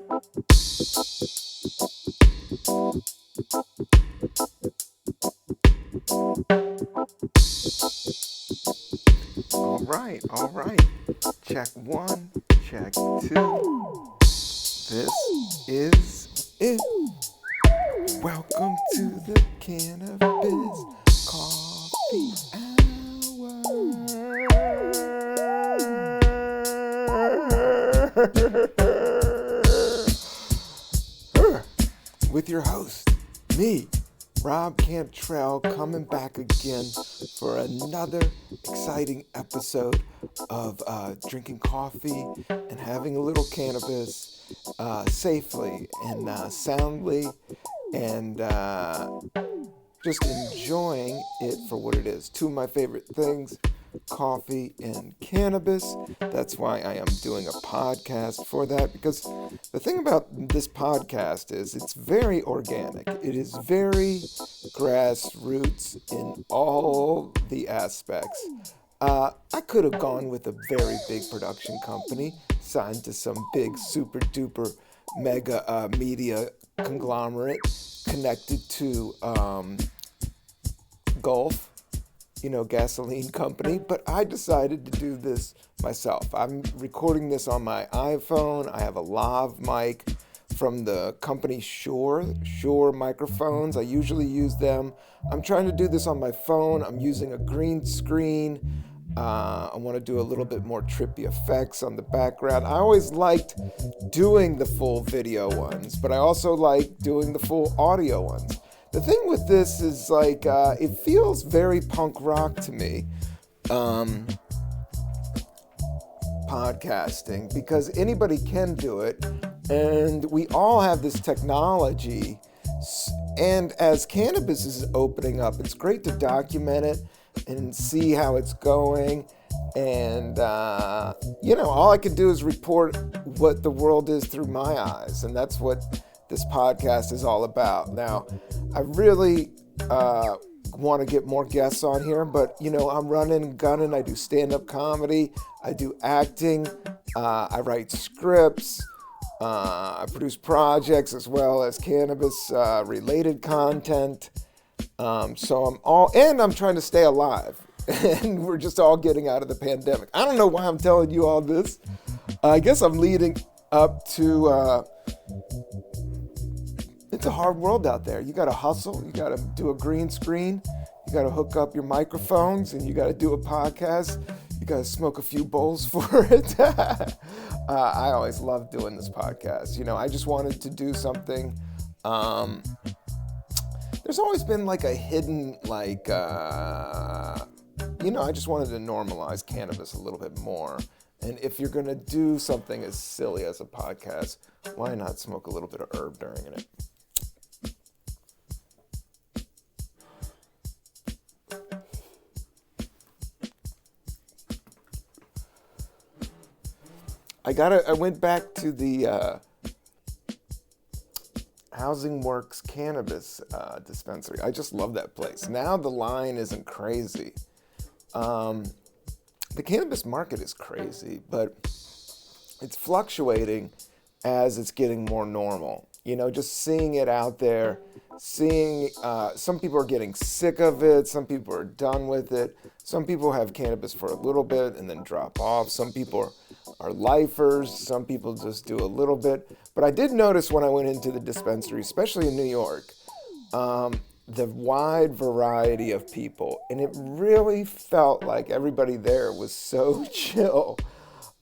All right. Check one, check two. This is it. Welcome to the Cannabis Coffee Hour. With your host, me, Rob Cantrell, coming back again for another exciting episode of drinking coffee and having a little cannabis safely and soundly, and just enjoying it for what it is. Two of my favorite things, coffee and cannabis. That's why I am doing a podcast for that, because the thing about this podcast is it's very organic. It is very grassroots in all the aspects. I could have gone with a very big production company, signed to some big super duper mega media conglomerate connected to Gulf, gasoline company, but I decided to do this myself. I'm recording this on my iPhone. I have a lav mic from the company Shure microphones. I usually use them. I'm trying to do this on my phone. I'm using a green screen. I want to do a little bit more trippy effects on the background. I always liked doing the full video ones, but I also like doing the full audio ones. The thing with this is it feels very punk rock to me, podcasting, because anybody can do it, and we all have this technology, and as cannabis is opening up, it's great to document it and see how it's going, and all I can do is report what the world is through my eyes, and that's what this podcast is all about. Now, I really want to get more guests on here, but I'm running and gunning. I do stand-up comedy, I do acting, I write scripts, I produce projects as well as cannabis related content. So I'm trying to stay alive, and we're just all getting out of the pandemic. I don't know why I'm telling you all this. I guess I'm leading up to it's a hard world out there. You got to hustle. You got to do a green screen. You got to hook up your microphones, and you got to do a podcast. You got to smoke a few bowls for it. I always loved doing this podcast. I just wanted to do something. There's always been a hidden, I just wanted to normalize cannabis a little bit more. And if you're going to do something as silly as a podcast, why not smoke a little bit of herb during it? I went back to the Housing Works Cannabis dispensary. I just love that place. Now the line isn't crazy. The cannabis market is crazy, but it's fluctuating as it's getting more normal. Just seeing it out there, seeing some people are getting sick of it, some people are done with it, some people have cannabis for a little bit and then drop off, some people are lifers, some people just do a little bit. But I did notice when I went into the dispensary, especially in New York, the wide variety of people, and it really felt like everybody there was so chill.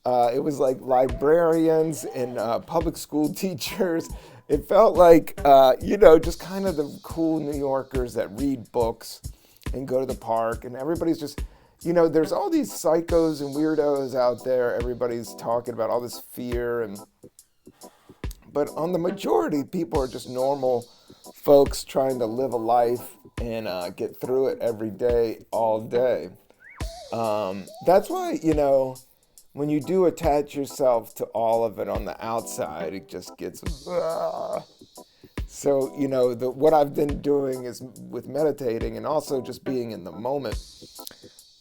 It was like librarians and public school teachers. It felt like, just kind of the cool New Yorkers that read books and go to the park, and everybody's just, there's all these psychos and weirdos out there. Everybody's talking about all this fear, but on the majority, people are just normal folks trying to live a life and get through it every day, all day. That's why, when you do attach yourself to all of it on the outside, it just gets... So, what I've been doing is with meditating and also just being in the moment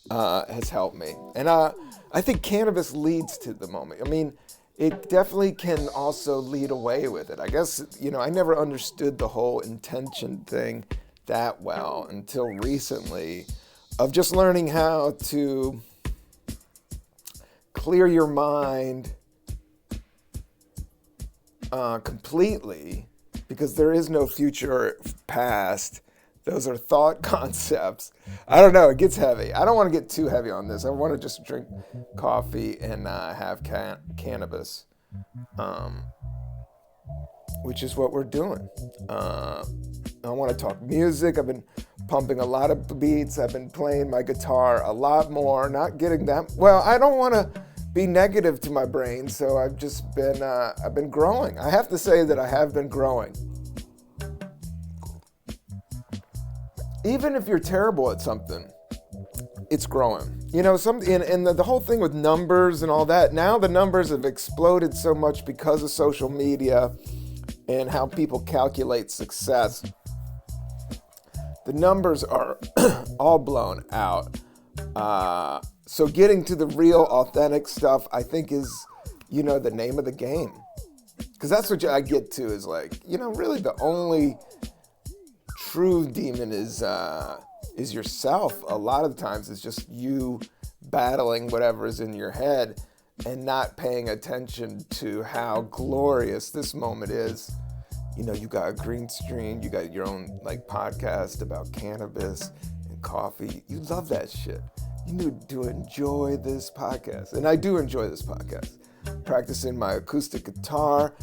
has helped me. And I think cannabis leads to the moment. I mean, it definitely can also lead away with it. I guess, I never understood the whole intention thing that well until recently, of just learning how to clear your mind completely, because there is no future or past. Those are thought concepts. I don't know. It gets heavy. I don't want to get too heavy on this. I want to just drink coffee and have cannabis, which is what we're doing. I want to talk music. I've been pumping a lot of beats. I've been playing my guitar a lot more. Not getting that well. I don't want to be negative to my brain, so I've just been I've been growing. I have to say that I have been growing. Even if you're terrible at something, it's growing. And the whole thing with numbers and all that, now the numbers have exploded so much because of social media and how people calculate success. The numbers are all blown out. So getting to the real authentic stuff, I think, is, the name of the game. Because that's what I get to, is like, really the only true demon is yourself. A lot of the times it's just you battling whatever is in your head and not paying attention to how glorious this moment is. You got a green screen, you got your own podcast about cannabis and coffee. You love that shit. You need to enjoy this podcast. And I do enjoy this podcast. Practicing my acoustic guitar,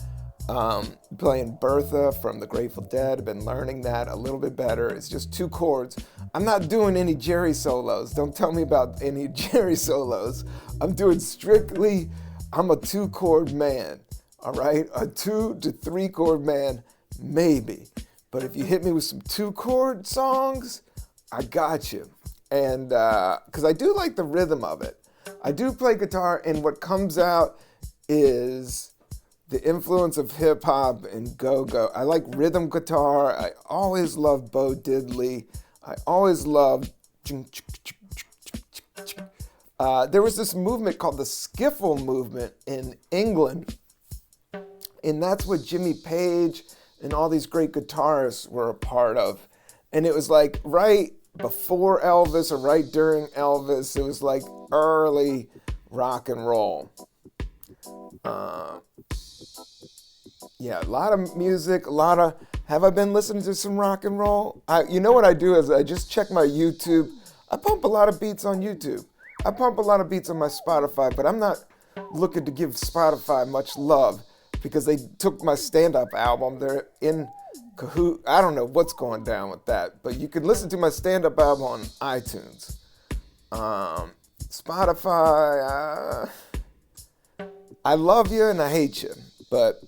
playing Bertha from the Grateful Dead. I've been learning that a little bit better. It's just 2 chords. I'm not doing any Jerry solos. Don't tell me about any Jerry solos. I'm a 2-chord man. All right? A 2 to 3 chord man, maybe. But if you hit me with some 2-chord songs, I got you. And because I do like the rhythm of it. I do play guitar, and what comes out is the influence of hip-hop and go-go. I like rhythm guitar. I always loved Bo Diddley. I always loved... there was this movement called the skiffle movement in England, and that's what Jimmy Page and all these great guitarists were a part of. And it was like right before Elvis or right during Elvis. It was like early rock and roll. Yeah, a lot of music, have I been listening to some rock and roll? You know what I do is I just check my YouTube. I pump a lot of beats on YouTube. I pump a lot of beats on my Spotify, but I'm not looking to give Spotify much love because they took my stand-up album. They're in cahoot. I don't know what's going down with that, but you can listen to my stand-up album on iTunes. Spotify, I love you and I hate you, but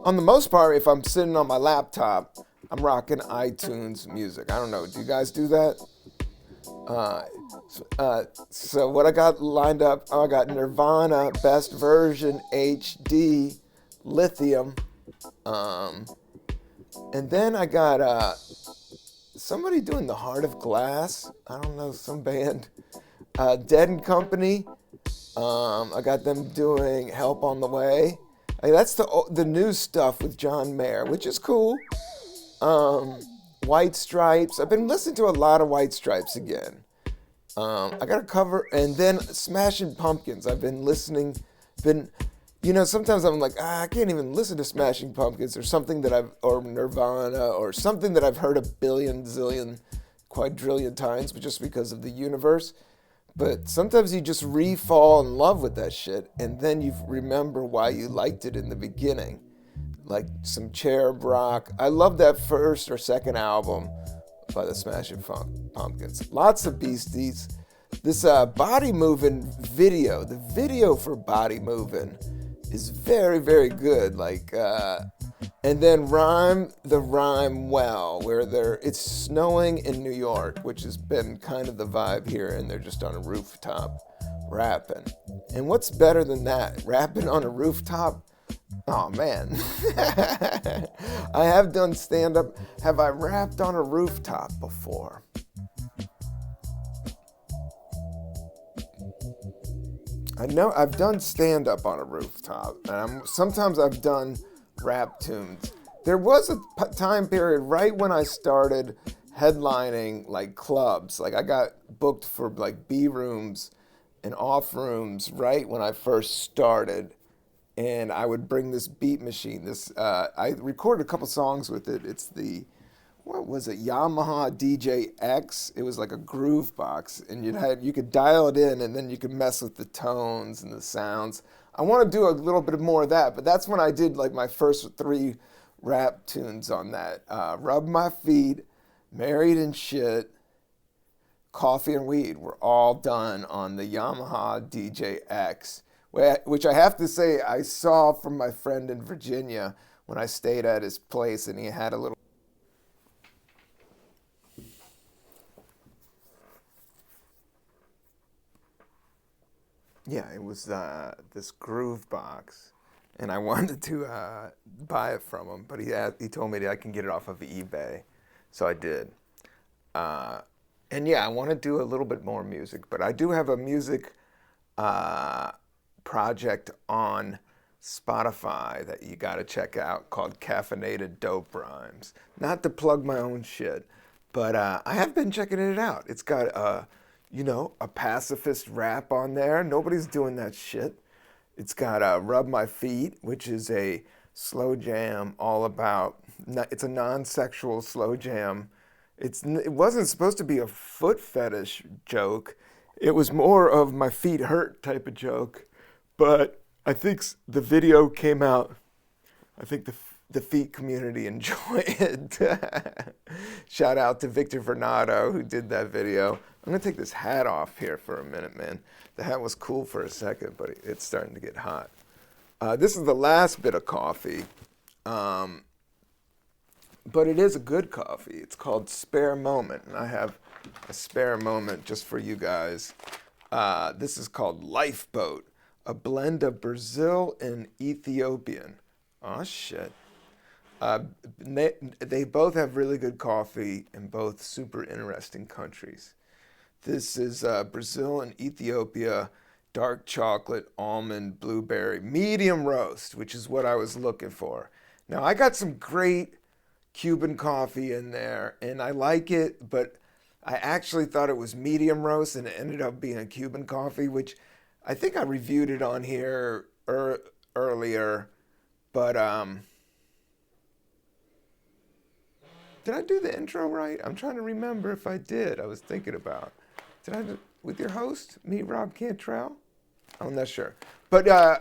on the most part, if I'm sitting on my laptop, I'm rocking iTunes music. I don't know. Do you guys do that? So what I got lined up, I got Nirvana, Best Version HD, Lithium. And then I got somebody doing The Heart of Glass. I don't know, some band. Dead and Company. I got them doing Help on the Way. That's the new stuff with John Mayer, which is cool. White Stripes. I've been listening to a lot of White Stripes again. I got a cover, and then Smashing Pumpkins. I've been listening, sometimes I'm like, I can't even listen to Smashing Pumpkins or something or Nirvana or something that I've heard a billion, zillion, quadrillion times, but just because of the universe. But sometimes you just fall in love with that shit, and then you remember why you liked it in the beginning. Like some Cherub Rock. I love that first or second album by the Smashing Pumpkins. Lots of beasties. This Body Movin' video, the video for Body Movin' is very, very good. And then Rhyme the Rhyme Well, where it's snowing in New York, which has been kind of the vibe here, and they're just on a rooftop rapping. And what's better than that? Rapping on a rooftop? Oh, man. I have done stand-up. Have I rapped on a rooftop before? I know I've done stand-up on a rooftop, and sometimes I've done rap tunes. There was a time period right when I started headlining like clubs. Like I got booked for like B rooms and off rooms right when I first started, and I would bring this beat machine. I recorded a couple songs with it. It's the what was it, Yamaha DJ-X. It was like a groove box, and you could dial it in, and then you could mess with the tones and the sounds. I want to do a little bit more of that, but that's when I did like my first 3 rap tunes on that. Rub My Feet, Married and Shit, Coffee and Weed were all done on the Yamaha DJ-X, which I have to say I saw from my friend in Virginia when I stayed at his place, and he had a little. Yeah, it was this groove box, and I wanted to buy it from him, but he told me that I can get it off of eBay, so I did. And yeah, I want to do a little bit more music, but I do have a music project on Spotify that you got to check out called Caffeinated Dope Rhymes. Not to plug my own shit, but I have been checking it out. It's got a pacifist rap on there. Nobody's doing that shit. It's got Rub My Feet, which is a slow jam all about, it's a non-sexual slow jam. It wasn't supposed to be a foot fetish joke. It was more of my feet hurt type of joke. But I think the video came out, I think the feet community enjoyed it. Shout out to Victor Vernado who did that video. I'm going to take this hat off here for a minute, man. The hat was cool for a second, but it's starting to get hot. This is the last bit of coffee, but it is a good coffee. It's called Spare Moment, and I have a spare moment just for you guys. This is called Lifeboat, a blend of Brazil and Ethiopian. Oh, shit. They both have really good coffee in both super interesting countries. This is Brazil and Ethiopia, dark chocolate, almond, blueberry, medium roast, which is what I was looking for. Now, I got some great Cuban coffee in there, and I like it, but I actually thought it was medium roast, and it ended up being a Cuban coffee, which I think I reviewed it on here earlier, but did I do the intro right? I'm trying to remember if I did. I was thinking about. Did I do with your host, me, Rob Cantrell? I'm not sure. But yeah,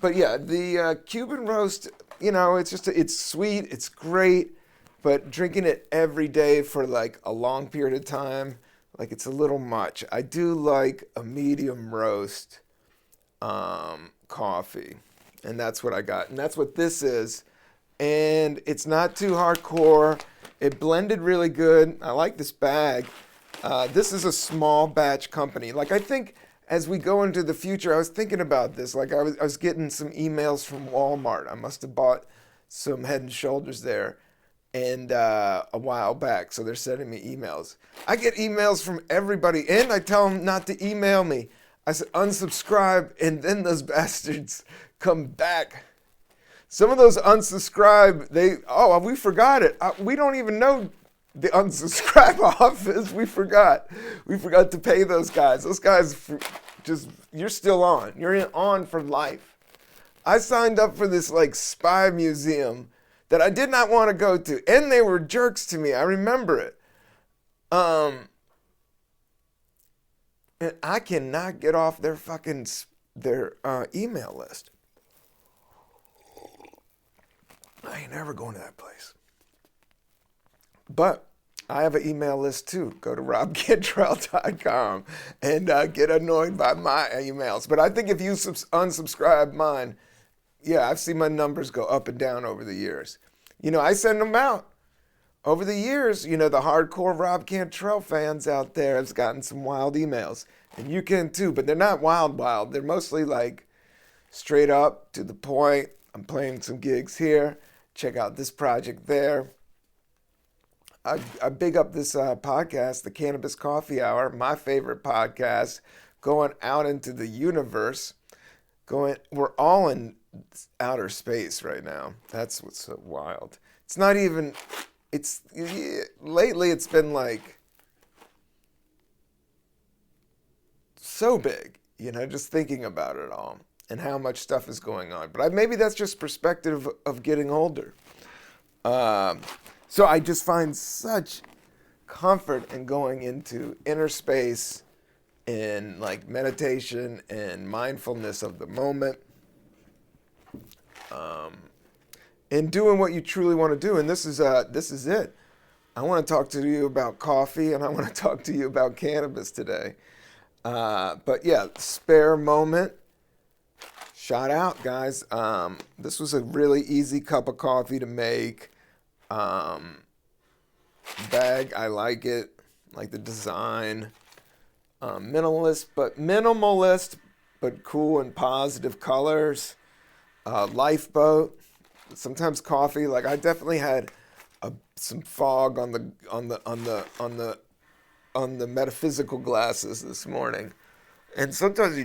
the Cuban roast, it's sweet, it's great, but drinking it every day for like a long period of time, like it's a little much. I do like a medium roast coffee, and that's what I got. And that's what this is. And it's not too hardcore. It blended really good. I like this bag. This is a small batch company. Like, I think as we go into the future, I was thinking about this. Like, I was getting some emails from Walmart. I must have bought some Head and Shoulders there and a while back. So they're sending me emails. I get emails from everybody, and I tell them not to email me. I said, unsubscribe, and then those bastards come back. Some of those unsubscribe, we forgot it. We don't even know the unsubscribe office. We forgot to pay those guys. Those guys you're still on. You're on for life. I signed up for this like spy museum that I did not want to go to, and they were jerks to me. I remember it. And I cannot get off their email list. I ain't never going to that place. But I have an email list too. Go to robcantrell.com and get annoyed by my emails. But I think if you unsubscribe mine, yeah, I've seen my numbers go up and down over the years. I send them out. Over the years, the hardcore Rob Cantrell fans out there have gotten some wild emails. And you can too, but they're not wild. They're mostly like straight up to the point. I'm playing some gigs here. Check out this project there. I big up this podcast, the Cannabis Coffee Hour, my favorite podcast, going out into the universe, we're all in outer space right now. That's what's so wild. It's not even, lately it's been like so big, just thinking about it all and how much stuff is going on. But maybe that's just perspective of getting older. So I just find such comfort in going into inner space and like meditation and mindfulness of the moment, and doing what you truly want to do. And this is it. I want to talk to you about coffee, and I want to talk to you about cannabis today. But yeah, spare moment. Shout out, guys. This was a really easy cup of coffee to make. Bag, I like it. Like the design. Minimalist, but cool and positive colors. Lifeboat. Sometimes coffee. Like I definitely had some fog on the metaphysical glasses this morning. And sometimes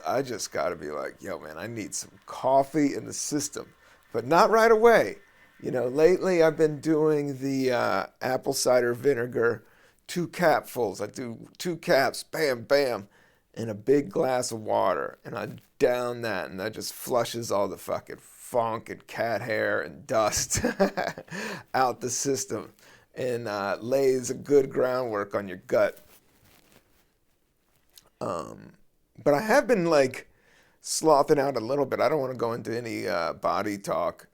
I just gotta be like, yo, man, I need some coffee in the system, but not right away. Lately I've been doing the apple cider vinegar, 2 capfuls. I do 2 caps, bam, bam, in a big glass of water, and I down that, and that just flushes all the fucking funk and cat hair and dust out the system, and lays a good groundwork on your gut. But I have been like slothing out a little bit. I don't want to go into any body talk,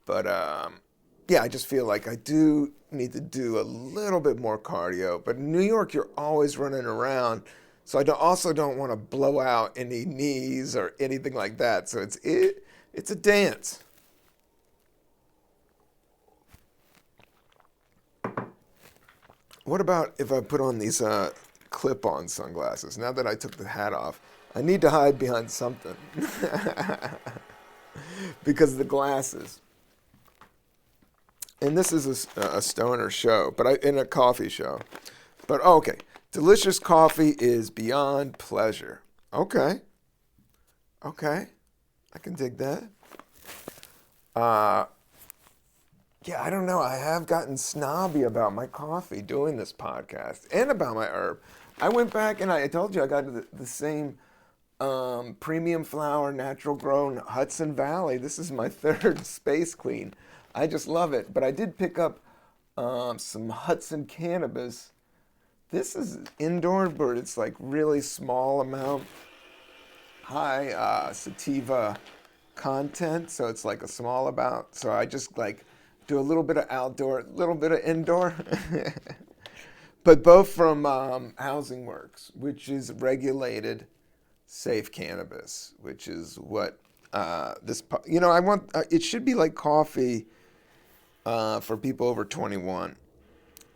but yeah, I just feel like I do need to do a little bit more cardio. But in New York, you're always running around, so I also don't want to blow out any knees or anything like that. So it's a dance. What about if I put on these clip-on sunglasses? Now that I took the hat off, I need to hide behind something because of the glasses. And this is a stoner show, but in a coffee show. But okay, delicious coffee is beyond pleasure. Okay, I can dig that. Yeah, I don't know. I have gotten snobby about my coffee doing this podcast and about my herb. I went back and I told you I got the same premium flower, natural grown Hudson Valley. This is my 3rd Space Queen. I just love it. But I did pick up some Hudson Cannabis. This is indoor, but it's like really small amount, high sativa content. So it's like a small amount. So I just like do a little bit of outdoor, a little bit of indoor. But both from Housing Works, which is regulated safe cannabis, which is what I want. It should be like coffee for people over 21.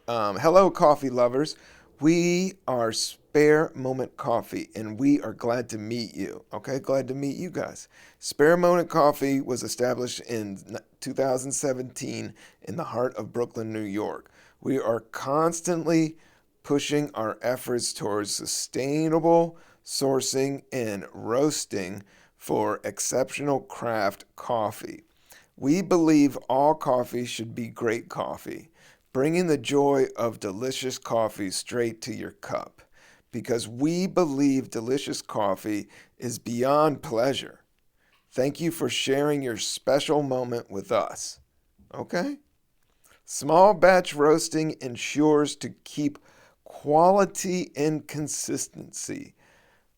Hello, coffee lovers. We are Spare Moment Coffee, and we are glad to meet you. Okay, glad to meet you guys. Spare Moment Coffee was established in 2017 in the heart of Brooklyn, New York. We are constantly pushing our efforts towards sustainable sourcing and roasting for exceptional craft coffee. We believe all coffee should be great coffee, bringing the joy of delicious coffee straight to your cup, because we believe delicious coffee is beyond pleasure. Thank you for sharing your special moment with us. Okay? Small batch roasting ensures to keep quality and consistency.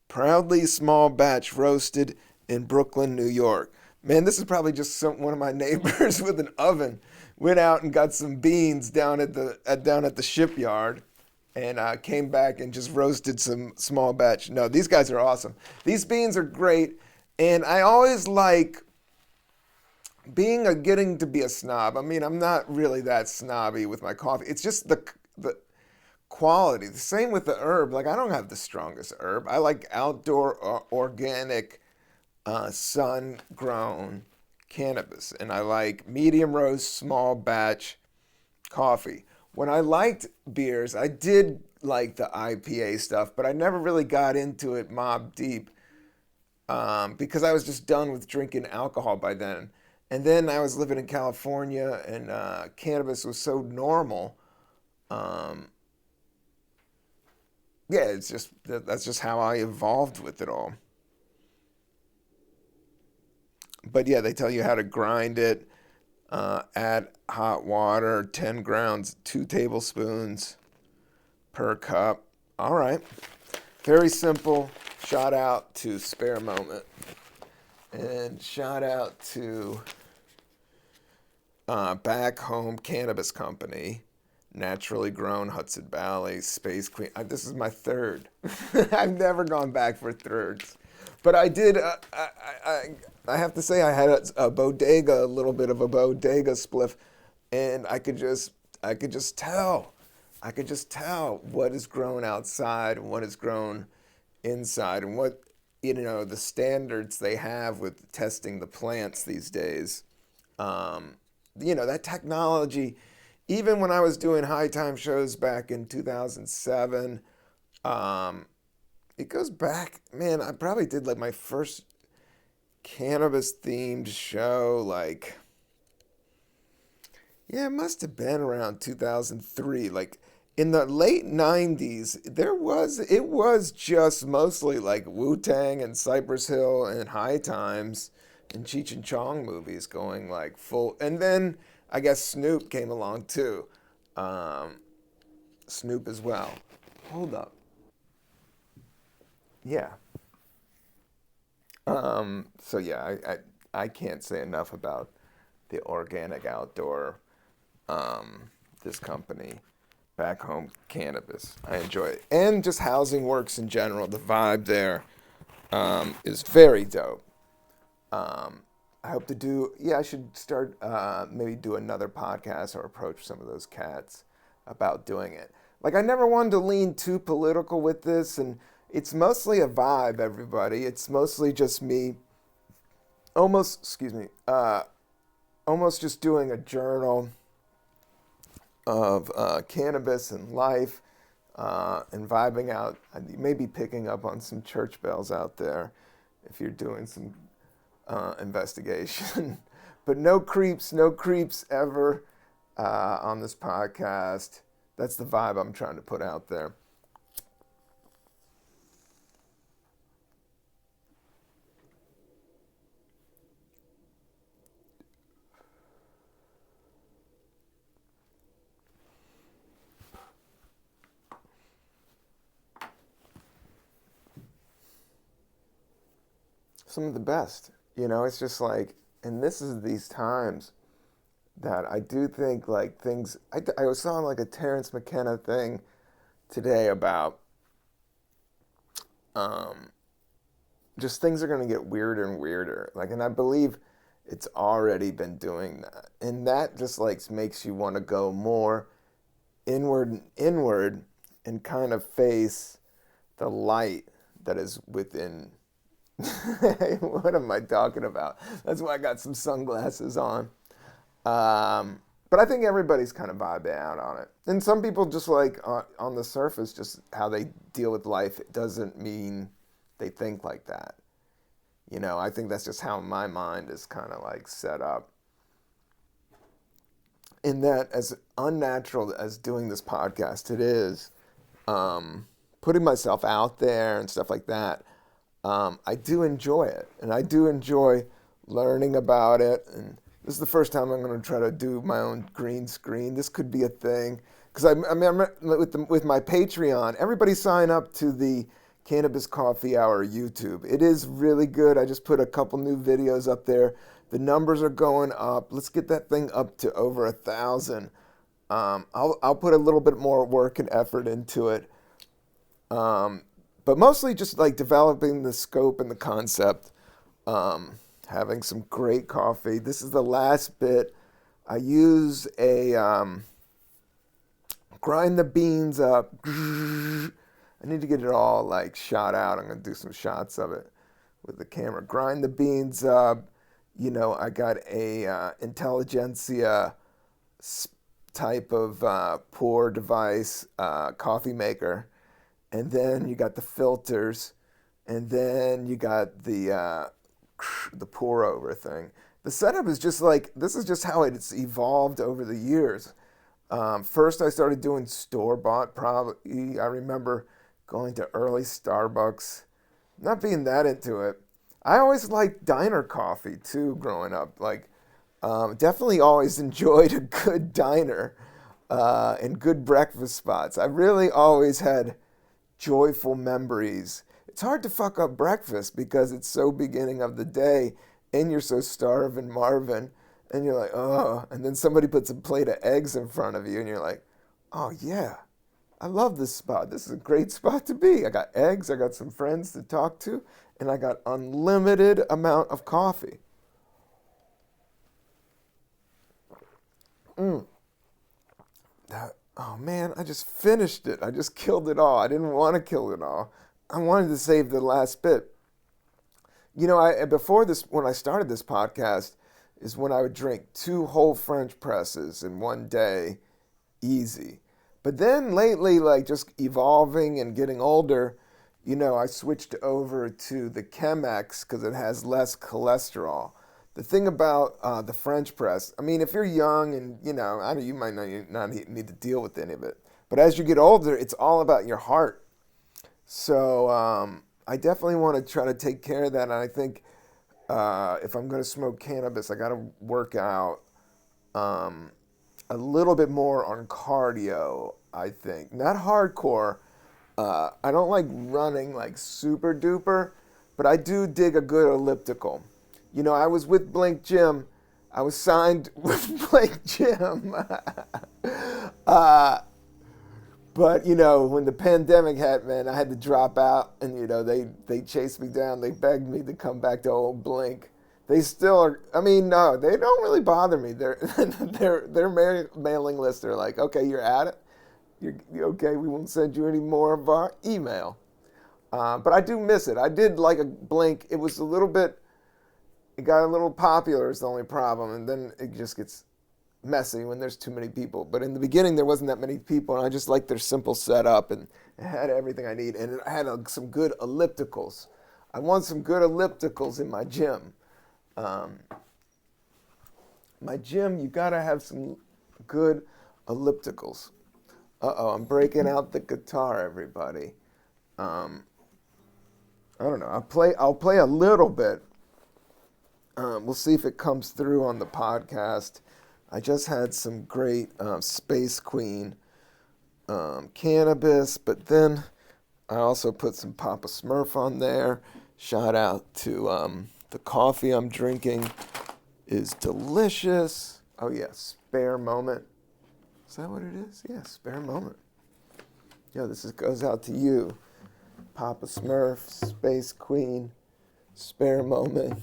Proudly small batch roasted in Brooklyn, New York. Man, this is probably just one of my neighbors with an oven. Went out and got some beans down at the shipyard, and came back and just roasted some small batch. No, these guys are awesome. These beans are great, and I always like getting to be a snob. I mean, I'm not really that snobby with my coffee. It's just the quality. The same with the herb. Like, I don't have the strongest herb. I like outdoor organic sun-grown cannabis, and I like medium roast, small batch coffee. When I liked beers, I did like the IPA stuff, but I never really got into it mob deep because I was just done with drinking alcohol by then. And then I was living in California, and cannabis was so normal. Um, yeah, it's just that's just how I evolved with it all. But yeah, they tell you how to grind it. Add hot water, 10 grounds, 2 tablespoons per cup. All right. Very simple. Shout out to Spare Moment. And shout out to Back Home Cannabis Company. Naturally grown Hudson Valley, Space Queen. This is my third. I've never gone back for thirds. But I did, I have to say, I had a bodega, a little bit of a bodega spliff, and I could just tell. I could just tell what is grown outside and what is grown inside and what, the standards they have with testing the plants these days. That technology, even when I was doing high time shows back in 2007, um, it goes back, man, I probably did like my first cannabis themed show, like, yeah, it must have been around 2003. Like in the late 90s, it was just mostly like Wu-Tang and Cypress Hill and High Times and Cheech and Chong movies going like full. And then I guess Snoop came along too. Um, Snoop as well. Hold up. Yeah. So yeah, I can't say enough about the organic outdoor, this company, Back Home Cannabis. I enjoy it. And just Housing Works in general. The vibe there is very dope. I hope to I should start, maybe do another podcast or approach some of those cats about doing it. Like, I never wanted to lean too political with this, and it's mostly a vibe, everybody. It's mostly just me, excuse me, almost just doing a journal of cannabis and life, and vibing out. Maybe picking up on some church bells out there if you're doing some investigation. But no creeps ever on this podcast. That's the vibe I'm trying to put out there. Some of the best. It's just like, and this is these times that I do think like things. I was on like a Terrence McKenna thing today about um, just things are going to get weirder and weirder. Like, and I believe it's already been doing that, and that just like makes you want to go more inward, and kind of face the light that is within. What am I talking about? That's why I got some sunglasses on. But I think everybody's kind of vibing out on it. And some people just like on the surface, just how they deal with life, it doesn't mean they think like that. I think that's just how my mind is kind of like set up. In that, as unnatural as doing this podcast, it is, putting myself out there and stuff like that. I do enjoy it, and I do enjoy learning about it. And this is the first time I'm going to try to do my own green screen. This could be a thing because I'm with my Patreon. Everybody sign up to the Cannabis Coffee Hour YouTube. It is really good. I just put a couple new videos up there. The numbers are going up. Let's get that thing up to over 1,000. I'll put a little bit more work and effort into it. But mostly just like developing the scope and the concept, having some great coffee. This is the last bit. I use grind the beans up. I need to get it all like shot out. I'm going to do some shots of it with the camera. Grind the beans up. I got a Intelligentsia type of pour device, coffee maker, and then you got the filters, and then you got the pour over thing. The setup is just like, this is just how it's evolved over the years. First I started doing store-bought, probably. I remember going to early Starbucks, not being that into it. I always liked diner coffee too growing up. Like, definitely always enjoyed a good diner and good breakfast spots. I really always had joyful memories. It's hard to fuck up breakfast because it's so beginning of the day and you're so starving, Marvin, and you're like, oh, and then somebody puts a plate of eggs in front of you and you're like, oh yeah, I love this spot. This is a great spot to be. I got eggs, I got some friends to talk to, and I got unlimited amount of coffee. Oh man, I just finished it. I just killed it all. I didn't want to kill it all. I wanted to save the last bit. You know, before this, when I started this podcast, is when I would drink 2 whole French presses in one day, easy. But then lately, like just evolving and getting older, you know, I switched over to the Chemex because it has less cholesterol. The thing about the French press, I mean, if you're young and, you know, you might not need to deal with any of it. But as you get older, it's all about your heart. So I definitely want to try to take care of that. And I think if I'm going to smoke cannabis, I got to work out a little bit more on cardio, I think. Not hardcore. I don't like running like super duper, but I do dig a good elliptical. You know, I was with Blink Gym. I was signed with Blink Gym. But, you know, when the pandemic hit, man, I had to drop out. And, you know, they chased me down. They begged me to come back to old Blink. They still are, I mean, no, they don't really bother me. Their mailing list, they're like, okay, you're at it. You're okay, we won't send you any more of our email. But I do miss it. I did like a Blink. It was a little bit, it got a little popular is the only problem. And then it just gets messy when there's too many people. But in the beginning, there wasn't that many people. And I just liked their simple setup and it had everything I need. And it had some good ellipticals. I want some good ellipticals in my gym. My gym, you gotta have some good ellipticals. Uh-oh, I'm breaking out the guitar, everybody. I don't know. I'll play a little bit. We'll see if it comes through on the podcast. I just had some great Space Queen Cannabis, but then I also put some Papa Smurf on there. Shout out to the coffee I'm drinking is delicious. Oh yeah, Spare Moment. Is that what it is? Yeah, Spare Moment. Yeah, goes out to you. Papa Smurf, Space Queen, Spare Moment.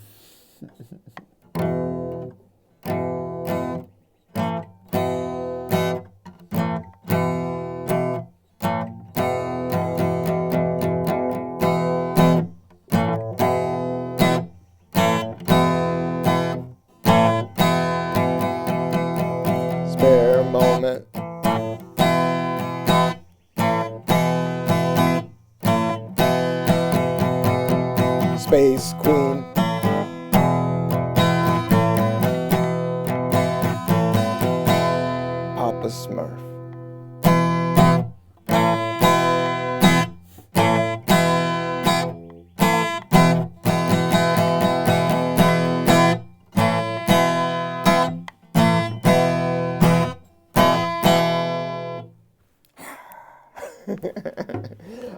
Spare Moment. Space Queen. Papa Smurf.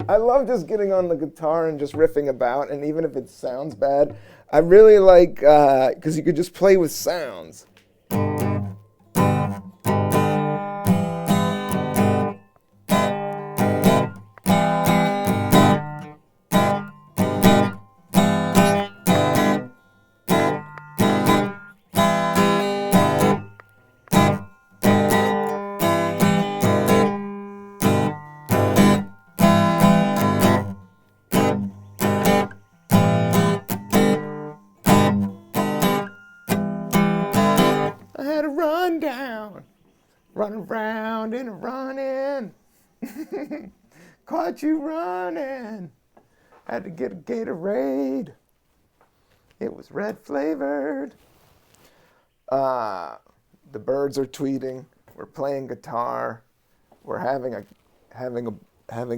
I love just getting on the guitar and just riffing about, and even if it sounds bad, I really like, because you could just play with sounds. Running around and running. Caught you running. Had to get a Gatorade. It was red flavored. The birds are tweeting. We're playing guitar. We're having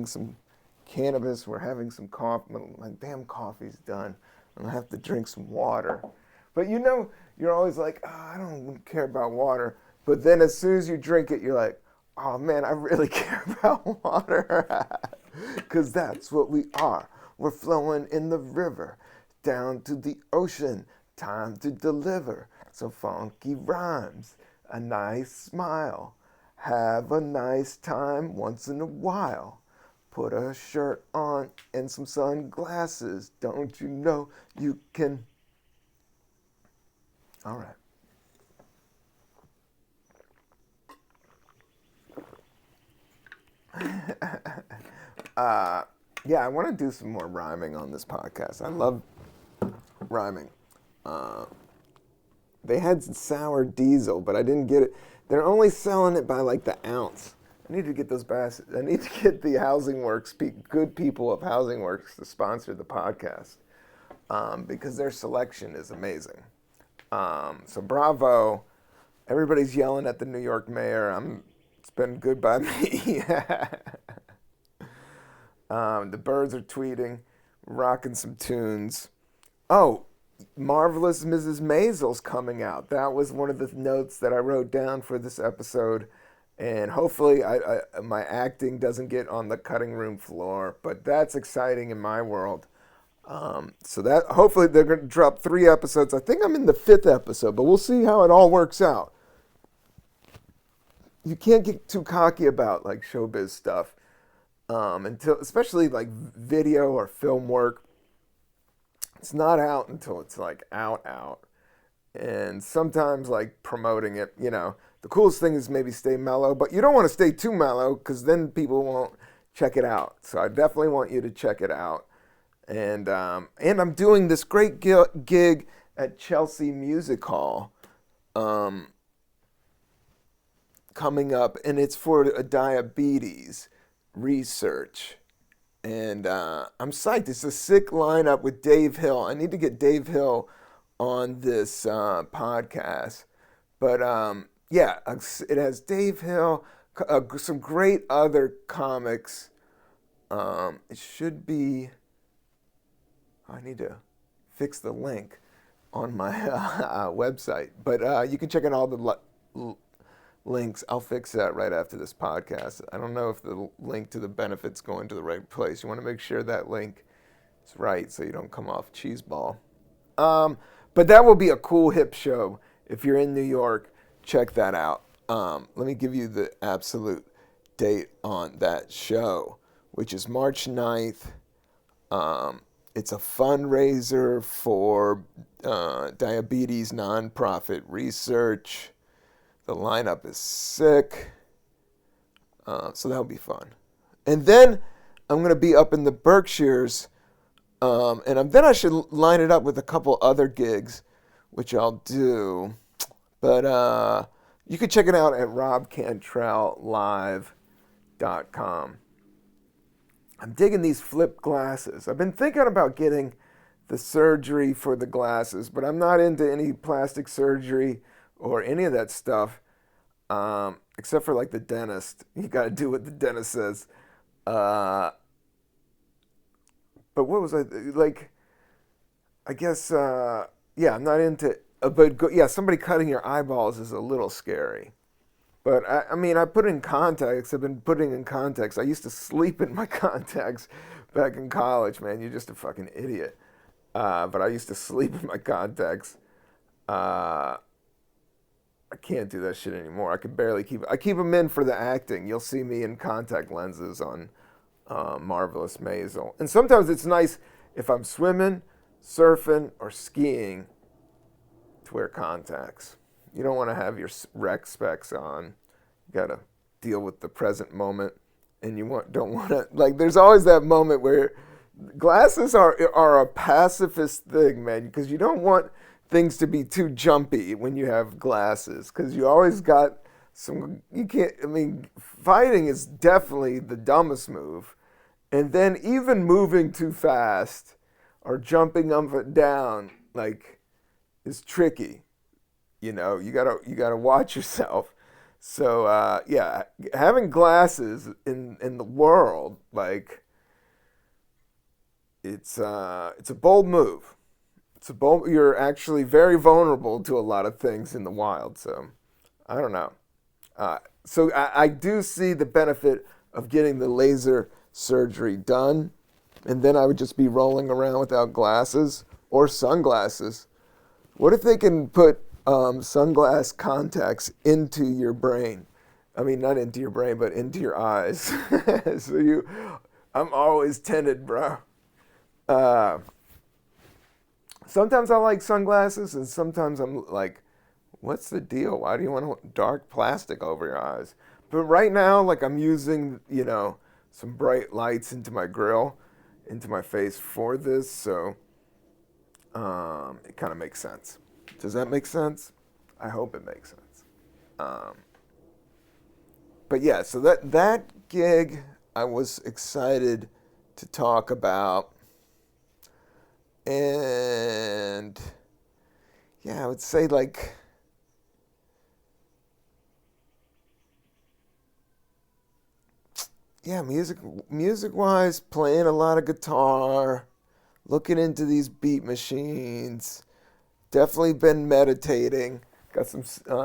some cannabis. We're having some coffee. My damn coffee's done. I'm gonna have to drink some water. But you know, you're always like, oh, I don't care about water. But then as soon as you drink it, you're like, oh man, I really care about water. Because that's what we are. We're flowing in the river, down to the ocean. Time to deliver some funky rhymes, a nice smile. Have a nice time once in a while. Put a shirt on and some sunglasses. Don't you know you can? All right. Yeah, I want to do some more rhyming on this podcast. I love rhyming. They had sour diesel, but I didn't get it. They're only selling it by like the ounce. I need to get those bastards. I need to get the Housing Works, good people of Housing Works, to sponsor the podcast because their selection is amazing. So bravo. Everybody's yelling at the New York mayor. It's been good by me. The birds are tweeting, rocking some tunes. Oh, Marvelous Mrs. Maisel's coming out. That was one of the notes that I wrote down for this episode. And hopefully my acting doesn't get on the cutting room floor. But that's exciting in my world. So that hopefully they're going to drop 3 episodes. I think I'm in the 5th episode, but we'll see how it all works out. You can't get too cocky about like showbiz stuff until, especially like video or film work. It's not out until it's like out. And sometimes like promoting it, you know, the coolest thing is maybe stay mellow, but you don't want to stay too mellow because then people won't check it out. So I definitely want you to check it out. And I'm doing this great gig at Chelsea Music Hall coming up, and it's for a diabetes research. And I'm psyched. It's a sick lineup with Dave Hill. I need to get Dave Hill on this podcast. But yeah, it has Dave Hill, some great other comics. It should be... I need to fix the link on my website. But you can check out all the links. I'll fix that right after this podcast. I don't know if the link to the benefit's going to the right place. You want to make sure that link is right so you don't come off cheeseball. But that will be a cool hip show. If you're in New York, check that out. Let me give you the absolute date on that show, which is March 9th. It's a fundraiser for diabetes nonprofit research. The lineup is sick. So that'll be fun. And then I'm going to be up in the Berkshires. Then I should line it up with a couple other gigs, which I'll do. But you can check it out at robcantrelllive.com. I'm digging these flip glasses. I've been thinking about getting the surgery for the glasses, but I'm not into any plastic surgery or any of that stuff, except for like the dentist. You got to do what the dentist says. But what was I like? I guess yeah, I'm not into. Somebody cutting your eyeballs is a little scary. But I mean, I put in contacts. I've been putting in contacts. I used to sleep in my contacts back in college, man. You're just a fucking idiot. But I used to sleep in my contacts. I can't do that shit anymore. I keep them in for the acting. You'll see me in contact lenses on Marvelous Maisel. And sometimes it's nice if I'm swimming, surfing, or skiing to wear contacts. You don't want to have your rec specs on. You got to deal with the present moment. And you don't want to, like, there's always that moment where glasses are a pacifist thing, man, because you don't want things to be too jumpy when you have glasses, because you always got you can't, I mean, fighting is definitely the dumbest move. And then even moving too fast or jumping up and down, like, is tricky. You gotta watch yourself. So yeah, having glasses in the world, like, it's a bold move. It's a bold. You're actually very vulnerable to a lot of things in the wild. So I don't know. So I do see the benefit of getting the laser surgery done, and then I would just be rolling around without glasses or sunglasses. What if they can put sunglass contacts into your brain? I mean, not into your brain, but into your eyes. I'm always tinted, bro. Uh, Sometimes I like sunglasses, and sometimes I'm like, what's the deal? Why do you want dark plastic over your eyes? But right now, like, I'm using, some bright lights into my grill, into my face for this, so it kind of makes sense. Does that make sense? I hope it makes sense. Um, but yeah, so that gig I was excited to talk about, and yeah, I would say, like, yeah, music wise, playing a lot of guitar, looking into these beat machines. Definitely been meditating. Got some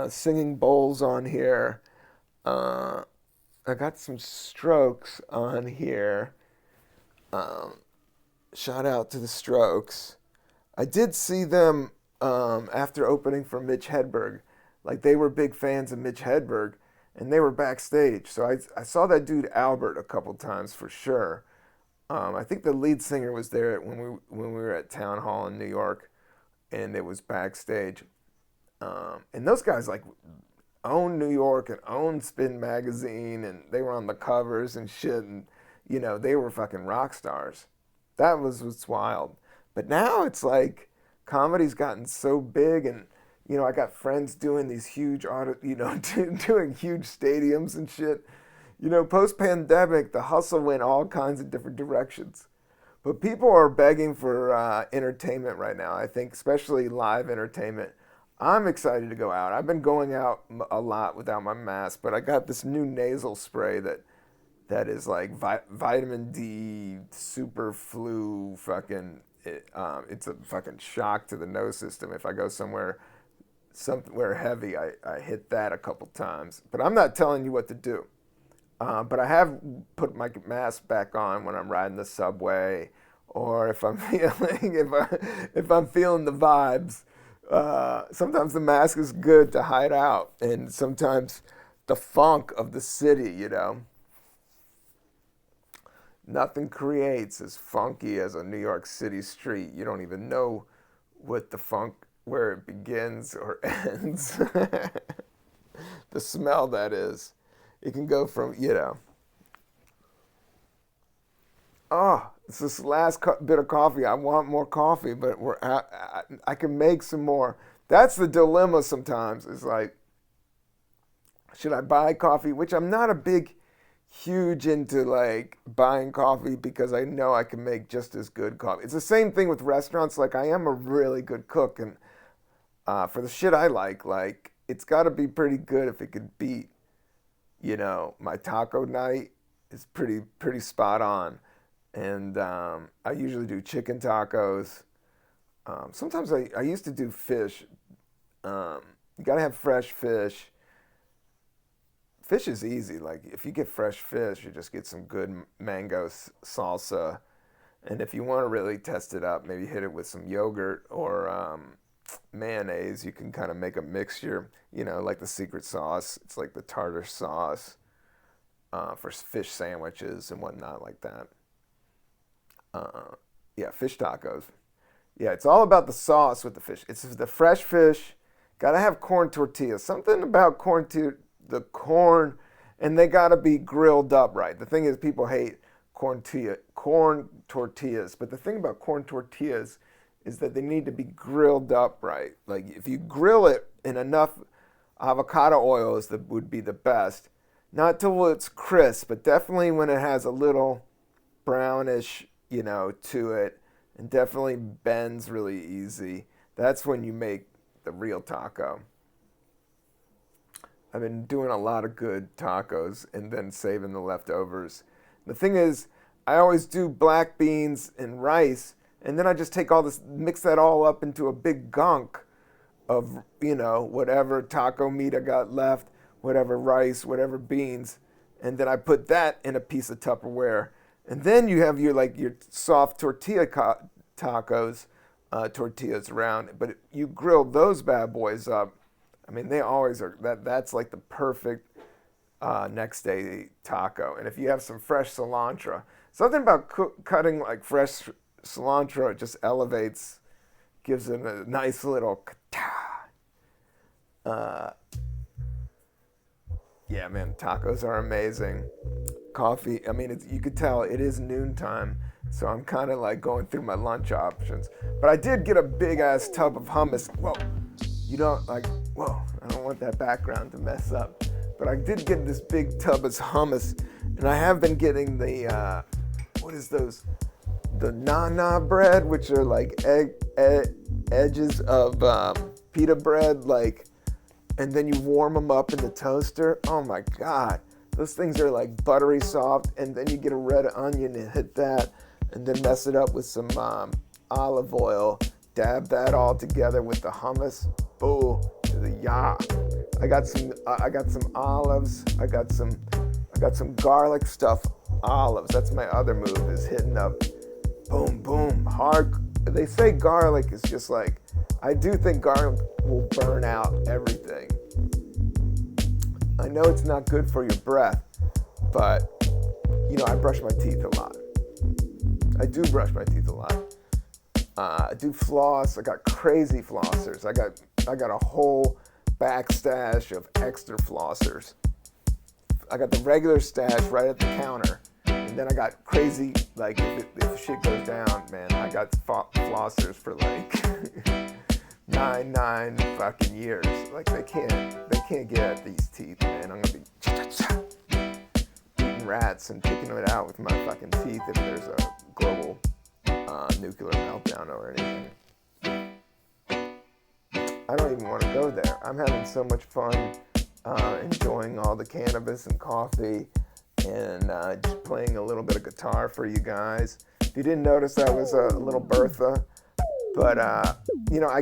singing bowls on here. Uh, I got some Strokes on here. Um, Shout out to the Strokes. I did see them after opening for Mitch Hedberg. Like, they were big fans of Mitch Hedberg, and they were backstage. So I saw that dude Albert a couple times for sure. I think the lead singer was there when we were at Town Hall in New York, and it was backstage. And those guys, like, own New York and own Spin Magazine, and they were on the covers and shit, and they were fucking rock stars. That was what's wild. But now it's like comedy's gotten so big, and I got friends doing these huge doing huge stadiums and shit. Post pandemic, the hustle went all kinds of different directions. But people are begging for entertainment right now. I think, especially live entertainment. I'm excited to go out. I've been going out a lot without my mask, but I got this new nasal spray that is like vitamin D, super flu, fucking. It's a fucking shock to the nose system. If I go somewhere heavy, I hit that a couple times. But I'm not telling you what to do. But I have put my mask back on when I'm riding the subway, or if I'm feeling if I'm feeling the vibes. Sometimes the mask is good to hide out, and sometimes the funk of the city. Nothing creates as funky as a New York City street. You don't even know what the funk, where it begins or ends. The smell, that is. It can go from. Oh, it's this last bit of coffee. I want more coffee, but I can make some more. That's the dilemma sometimes. It's like, should I buy coffee? Which I'm not a big, huge into, like, buying coffee, because I know I can make just as good coffee. It's the same thing with restaurants. Like, I am a really good cook, and for the shit I like, it's got to be pretty good if it could beat, my taco night is pretty spot on. And I usually do chicken tacos. Sometimes I used to do fish. You gotta have fresh fish. Fish is easy. Like, if you get fresh fish, you just get some good mango salsa. And if you want to really test it up, maybe hit it with some yogurt or mayonnaise. You can kind of make a mixture, like the secret sauce. It's like the tartar sauce for fish sandwiches and whatnot like that. Yeah, fish tacos. Yeah, it's all about the sauce with the fish. It's the fresh fish. Gotta have corn tortillas. Something about the corn, and they gotta be grilled up right. The thing is, people hate corn tortillas, but the thing about corn tortillas is that they need to be grilled up right. Like, if you grill it in enough Avocado oil would be the best. Not till it's crisp, but definitely when it has a little brownish, to it, and definitely bends really easy. That's when you make the real taco. I've been doing a lot of good tacos and then saving the leftovers. The thing is, I always do black beans and rice, and then I just take all this, mix that all up into a big gunk of, whatever taco meat I got left, whatever rice, whatever beans, and then I put that in a piece of Tupperware. And then you have your soft tortilla tacos, tortillas around, but you grill those bad boys up. I mean, they always are. That's like the perfect next day taco. And if you have some fresh cilantro, something about cutting like fresh cilantro, it just elevates, gives it a nice little. Yeah, man, tacos are amazing. Coffee, I mean, you could tell it is noontime, so I'm kind of like going through my lunch options. But I did get a big ass tub of hummus. Well, I don't want that background to mess up. But I did get this big tub of hummus, and I have been getting the, what is those? The nana bread, which are like edges of pita bread, and then you warm them up in the toaster. Oh my God. Those things are like buttery soft, and then you get a red onion and hit that, and then mess it up with some olive oil. Dab that all together with the hummus. Oh, to the yah! I got some olives. I got some garlic stuff olives. That's my other move, is hitting up. Boom, boom, hard. They say garlic is just like. I do think garlic will burn out everything. I know it's not good for your breath, but, I brush my teeth a lot. I do brush my teeth a lot. I do floss. I got crazy flossers. I got a whole back stash of extra flossers. I got the regular stash right at the counter. And then I got crazy, like, if shit goes down, man, I got flossers for, like, 9 fucking years. Like, they can't get at these teeth, man. I'm gonna be eating rats and picking it out with my fucking teeth if there's a global nuclear meltdown or anything. I don't even want to go there. I'm having so much fun enjoying all the cannabis and coffee and just playing a little bit of guitar for you guys. If you didn't notice, I was a little Bertha. But, I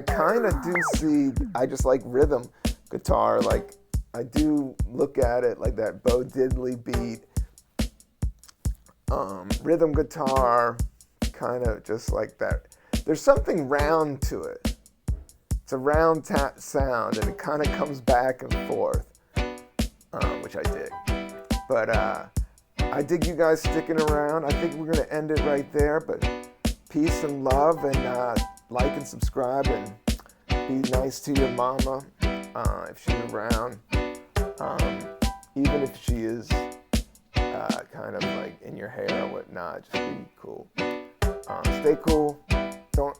kind of do see, I just like rhythm guitar. Like, I do look at it like that Bo Diddley beat. Rhythm guitar, kind of just like that. There's something round to it. It's a round sound, and it kind of comes back and forth, which I dig. But I dig you guys sticking around. I think we're going to end it right there, but peace and love, and like and subscribe, and be nice to your mama if she's around, even if she is kind of like in your hair or whatnot. Just be cool. Stay cool. Don't.